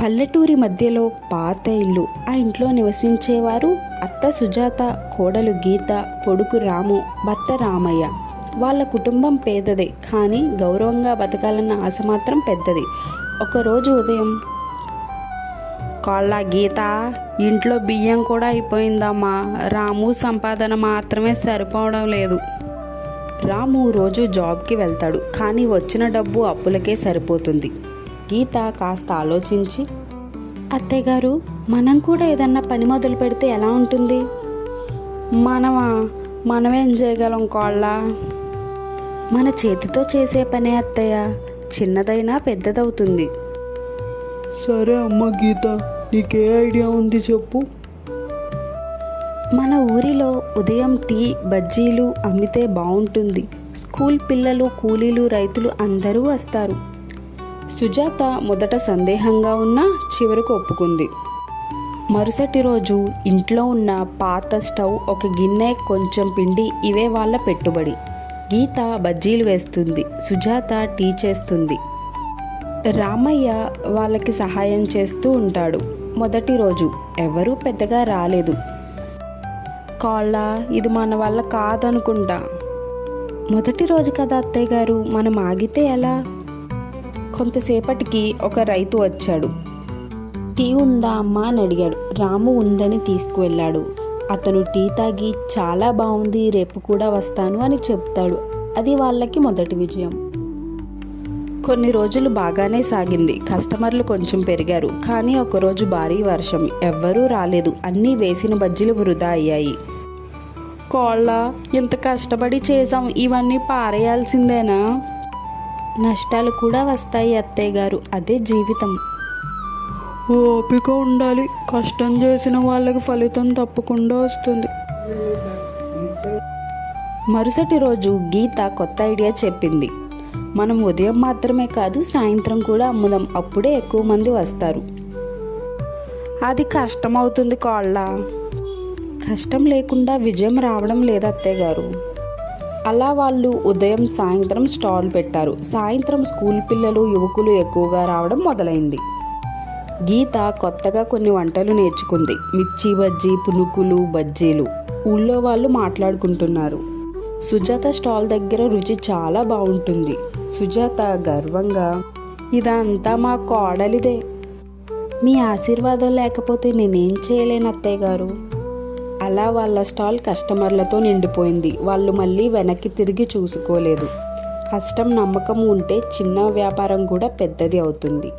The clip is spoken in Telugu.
పల్లెటూరి మధ్యలో పాత ఇల్లు. ఆ ఇంట్లో నివసించేవారు అత్త సుజాత, కోడలు గీత, కొడుకు రాము, భర్త రామయ్య. వాళ్ళ కుటుంబం పేదదే, కానీ గౌరవంగా బతకాలన్న ఆశ మాత్రం పెద్దది. ఒకరోజు ఉదయం, కోళ్ళ గీత, ఇంట్లో బియ్యం కూడా అయిపోయిందమ్మా. రాము సంపాదన మాత్రమే సరిపోవడం లేదు. రాము రోజు జాబ్కి వెళ్తాడు, కానీ వచ్చిన డబ్బు అప్పులకే సరిపోతుంది. గీత కాస్త ఆలోచించి, అత్తయ్యగారు, మనం కూడా ఏదన్నా పని మొదలు పెడితే ఎలా ఉంటుంది? మనమేం చేయగలం కోళ్ళ? మన చేతితో చేసే పనే అత్తయ్య, చిన్నదైనా పెద్దదవుతుంది. సరే అమ్మ గీత, నీకే ఐడియా ఉంది చెప్పు. మన ఊరిలో ఉదయం టీ, బజ్జీలు అమ్మితే బాగుంటుంది. స్కూల్ పిల్లలు, కూలీలు, రైతులు అందరూ వస్తారు. సుజాత మొదట సందేహంగా ఉన్నా చివరకు ఒప్పుకుంది. మరుసటి రోజు ఇంట్లో ఉన్న పాత స్టవ్, ఒక గిన్నె, కొంచెం పిండి, ఇవే వాళ్ళ పెట్టుబడి. గీత బజ్జీలు వేస్తుంది, సుజాత టీ చేస్తుంది. రామయ్య వాళ్ళకి సహాయం చేస్తూ ఉంటాడు. మొదటి రోజు ఎవరూ పెద్దగా రాలేదు. కోళ్ళ, ఇది మన వల్ల కాదనుకుంటా. మొదటి రోజు కదా అత్తయ్య గారు, మనం ఆగితే ఎలా? కొంతసేపటికి ఒక రైతు వచ్చాడు. టీ ఉందా అమ్మా అని అడిగాడు. రాము ఉందని తీసుకువెళ్ళాడు. అతను టీ తాగి, చాలా బాగుంది, రేపు కూడా వస్తాను అని చెప్తాడు. అది వాళ్ళకి మొదటి విజయం. కొన్ని రోజులు బాగానే సాగింది. కస్టమర్లు కొంచెం పెరిగారు. కానీ ఒకరోజు భారీ వర్షం, ఎవ్వరూ రాలేదు. అన్నీ వేసిన బజ్జీలు వృధా అయ్యాయి. కోళ్ళ, ఇంత కష్టపడి చేసాం, ఇవన్నీ పారేయాల్సిందేనా? నష్టాలు కూడా వస్తాయి అత్తయ్య గారు, అదే జీవితం. ఓపిక ఉండాలి, కష్టం చేసిన వాళ్ళకి ఫలితం తప్పకుండా వస్తుంది. మరుసటి రోజు గీత కొత్త ఐడియా చెప్పింది. మనం ఉదయం మాత్రమే కాదు, సాయంత్రం కూడా అమ్ముదాం, అప్పుడే ఎక్కువ మంది వస్తారు. అది కష్టం అవుతుంది కోళ్ళ. కష్టం లేకుండా విజయం రావడం లేదు అత్తయ్య గారు. అలా వాళ్ళు ఉదయం, సాయంత్రం స్టాల్ పెట్టారు. సాయంత్రం స్కూల్ పిల్లలు, యువకులు ఎక్కువగా రావడం మొదలైంది. గీత కొత్తగా కొన్ని వంటలు నేర్చుకుంది. మిర్చి బజ్జీ, పునుకులు, బజ్జీలు. ఊళ్ళో వాళ్ళు మాట్లాడుకుంటున్నారు. సుజాత స్టాల్ దగ్గర రుచి చాలా బాగుంటుంది. సుజాత గర్వంగా, ఇదంతా మా కోడలిదే. మీ ఆశీర్వాదం లేకపోతే నేనేం చేయలేను అత్తయ్య గారు. అలా వాళ్ళ స్టాల్ కస్టమర్లతో నిండిపోయింది. వాళ్ళు మళ్ళీ వెనక్కి తిరిగి చూసుకోలేదు. కష్టం, నమ్మకం ఉంటే చిన్న వ్యాపారం కూడా పెద్దది అవుతుంది.